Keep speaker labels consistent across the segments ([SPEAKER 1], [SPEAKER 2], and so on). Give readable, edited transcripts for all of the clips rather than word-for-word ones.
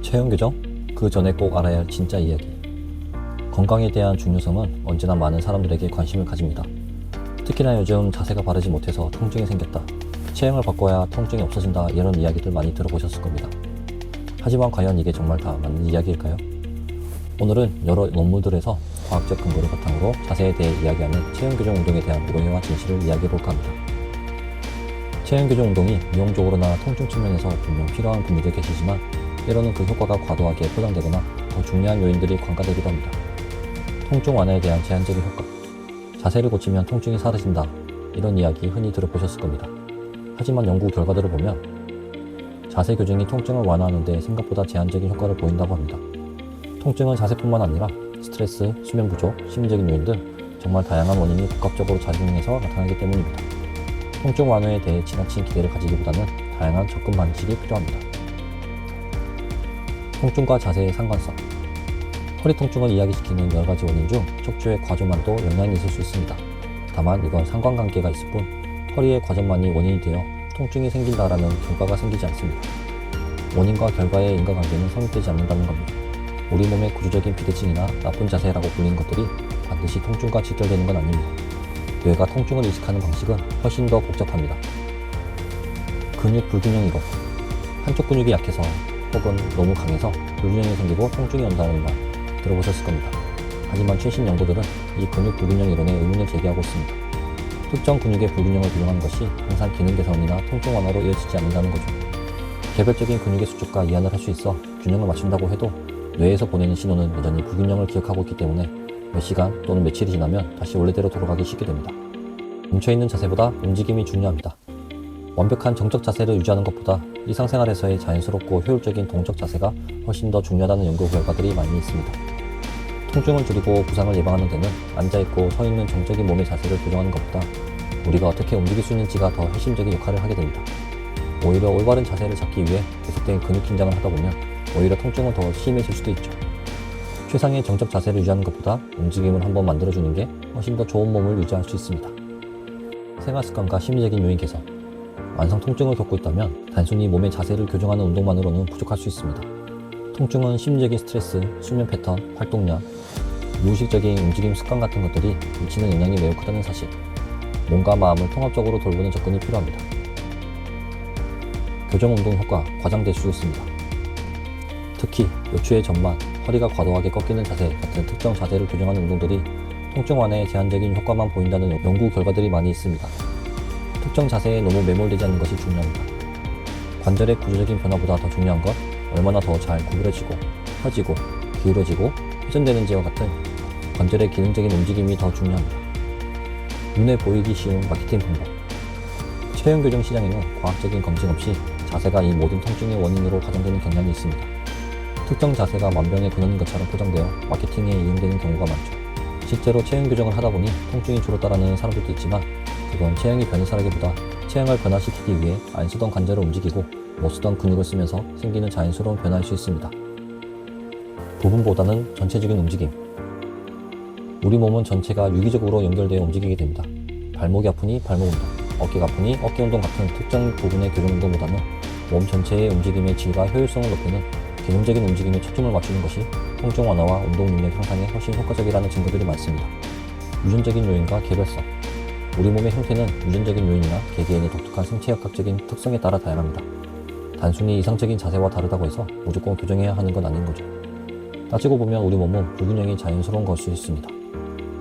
[SPEAKER 1] 체형 교정? 그 전에 꼭 알아야 할 진짜 이야기. 건강에 대한 중요성은 언제나 많은 사람들에게 관심을 가집니다. 특히나 요즘 자세가 바르지 못해서 통증이 생겼다, 체형을 바꿔야 통증이 없어진다, 이런 이야기들 많이 들어보셨을 겁니다. 하지만 과연 이게 정말 다 맞는 이야기일까요? 오늘은 여러 논문들에서 과학적 근거를 바탕으로 자세에 대해 이야기하는 체형 교정 운동에 대한 오해와 진실을 이야기해볼까 합니다. 체형 교정 운동이 미용적으로나 통증 측면에서 분명 필요한 분들도 계시지만, 때로는 그 효과가 과도하게 포장되거나 더 중요한 요인들이 관가되기도 합니다. 통증 완화에 대한 제한적인 효과, 자세를 고치면 통증이 사라진다, 이런 이야기 흔히 들어보셨을 겁니다. 하지만 연구 결과들을 보면 자세 교정이 통증을 완화하는 데 생각보다 제한적인 효과를 보인다고 합니다. 통증은 자세뿐만 아니라 스트레스, 수면 부족, 심리적인 요인 등 정말 다양한 원인이 복합적으로 작용해서 나타나기 때문입니다. 통증 완화에 대해 지나친 기대를 가지기보다는 다양한 접근 방식이 필요합니다. 통증과 자세의 상관성. 허리 통증을 이야기시키는 여러가지 원인 중 척추의 과조만도 영향이 있을 수 있습니다. 다만 이건 상관관계가 있을 뿐, 허리의 과전만이 원인이 되어 통증이 생긴다라는 결과가 생기지 않습니다. 원인과 결과의 인과관계는 성립되지 않는다는 겁니다. 우리 몸의 구조적인 비대칭이나 나쁜 자세라고 불리는 것들이 반드시 통증과 직결되는 건 아닙니다. 뇌가 통증을 인식하는 방식은 훨씬 더 복잡합니다. 근육 불균형 이론. 한쪽 근육이 약해서 혹은 너무 강해서 불균형이 생기고 통증이 온다는 말 들어보셨을 겁니다. 하지만 최신 연구들은 이 근육 불균형 이론에 의문을 제기하고 있습니다. 특정 근육의 불균형을 규정하는 것이 항상 기능 개선이나 통증 완화로 이어지지 않는다는 거죠. 개별적인 근육의 수축과 이완을 할 수 있어 균형을 맞춘다고 해도 뇌에서 보내는 신호는 여전히 불균형을 기억하고 있기 때문에 몇 시간 또는 며칠이 지나면 다시 원래대로 돌아가기 쉽게 됩니다. 멈춰있는 자세보다 움직임이 중요합니다. 완벽한 정적 자세를 유지하는 것보다 일상생활에서의 자연스럽고 효율적인 동적 자세가 훨씬 더 중요하다는 연구 결과들이 많이 있습니다. 통증을 줄이고 부상을 예방하는 데는 앉아있고 서있는 정적인 몸의 자세를 교정하는 것보다 우리가 어떻게 움직일 수 있는지가 더 핵심적인 역할을 하게 됩니다. 오히려 올바른 자세를 잡기 위해 계속된 근육 긴장을 하다 보면 오히려 통증은 더 심해질 수도 있죠. 최상의 정적 자세를 유지하는 것보다 움직임을 한번 만들어주는 게 훨씬 더 좋은 몸을 유지할 수 있습니다. 생활습관과 심리적인 요인 개선. 만성 통증을 겪고 있다면 단순히 몸의 자세를 교정하는 운동만으로는 부족할 수 있습니다. 통증은 심리적인 스트레스, 수면 패턴, 활동량, 무의식적인 움직임 습관 같은 것들이 미치는 영향이 매우 크다는 사실. 몸과 마음을 통합적으로 돌보는 접근이 필요합니다. 교정 운동 효과 과장될 수 있습니다. 특히 요추의 전만, 허리가 과도하게 꺾이는 자세 같은 특정 자세를 교정하는 운동들이 통증 완화에 제한적인 효과만 보인다는 연구 결과들이 많이 있습니다. 특정 자세에 너무 매몰되지 않는 것이 중요합니다. 관절의 구조적인 변화보다 더 중요한 건 얼마나 더 잘 구부러지고 펴지고 기울어지고 회전되는지와 같은 관절의 기능적인 움직임이 더 중요합니다. 눈에 보이기 쉬운 마케팅 방법. 체형 교정 시장에는 과학적인 검증 없이 자세가 이 모든 통증의 원인으로 가정되는 경향이 있습니다. 특정 자세가 만병의 근원인 것처럼 포장되어 마케팅에 이용되는 경우가 많죠. 실제로 체형 교정을 하다 보니 통증이 줄었다라는 사람들도 있지만, 그건 체형이 변해서라기보다 체형을 변화시키기 위해 안 쓰던 관절을 움직이고 못 쓰던 근육을 쓰면서 생기는 자연스러운 변화일 수 있습니다. 부분보다는 전체적인 움직임. 우리 몸은 전체가 유기적으로 연결되어 움직이게 됩니다. 발목이 아프니 발목 운동, 어깨가 아프니 어깨 운동 같은 특정 부분의 교정 운동보다는 몸 전체의 움직임의 질과 효율성을 높이는 기능적인 움직임에 초점을 맞추는 것이 통증 완화와 운동 능력 향상에 훨씬 효과적이라는 증거들이 많습니다. 유전적인 요인과 개별성. 우리 몸의 형태는 유전적인 요인이나 개개인의 독특한 생체학적인 특성에 따라 다양합니다. 단순히 이상적인 자세와 다르다고 해서 무조건 교정해야 하는 건 아닌 거죠. 따지고 보면 우리 몸은 불균형이 자연스러운 걸 수 있습니다.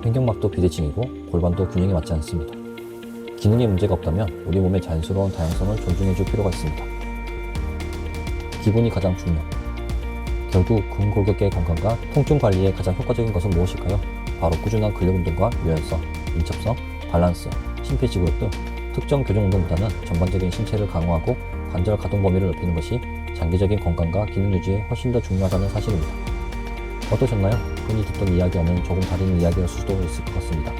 [SPEAKER 1] 횡격막도 비대칭이고 골반도 균형이 맞지 않습니다. 기능에 문제가 없다면 우리 몸의 자연스러운 다양성을 존중해줄 필요가 있습니다. 기본이 가장 중요. 결국 근골격계의 건강과 통증 관리에 가장 효과적인 것은 무엇일까요? 바로 꾸준한 근력 운동과 유연성, 민첩성, 밸런스, 심폐지구력 등 특정 교정 운동보다는 전반적인 신체를 강화하고 관절 가동 범위를 넓히는 것이 장기적인 건강과 기능 유지에 훨씬 더 중요하다는 사실입니다. 어떠셨나요? 흔히 듣던 이야기와는 조금 다른 이야기일 수도 있을 것 같습니다.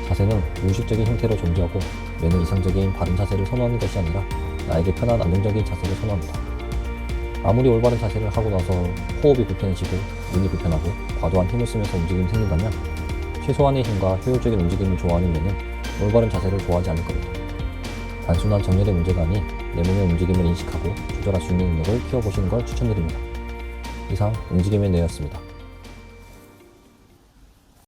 [SPEAKER 1] 자세는 무의식적인 형태로 존재하고 매는 이상적인 바른 자세를 선호하는 것이 아니라 나에게 편한 안정적인 자세를 선호합니다. 아무리 올바른 자세를 하고 나서 호흡이 불편해지고 눈이 불편하고 과도한 힘을 쓰면서 움직임이 생긴다면 최소한의 힘과 효율적인 움직임을 좋아하는 뇌는 올바른 자세를 좋아하지 않을 겁니다. 단순한 정렬의 문제가 아닌 내 몸의 움직임을 인식하고 조절할 수 있는 능력을 키워보시는 걸 추천드립니다. 이상 움직임의 뇌였습니다.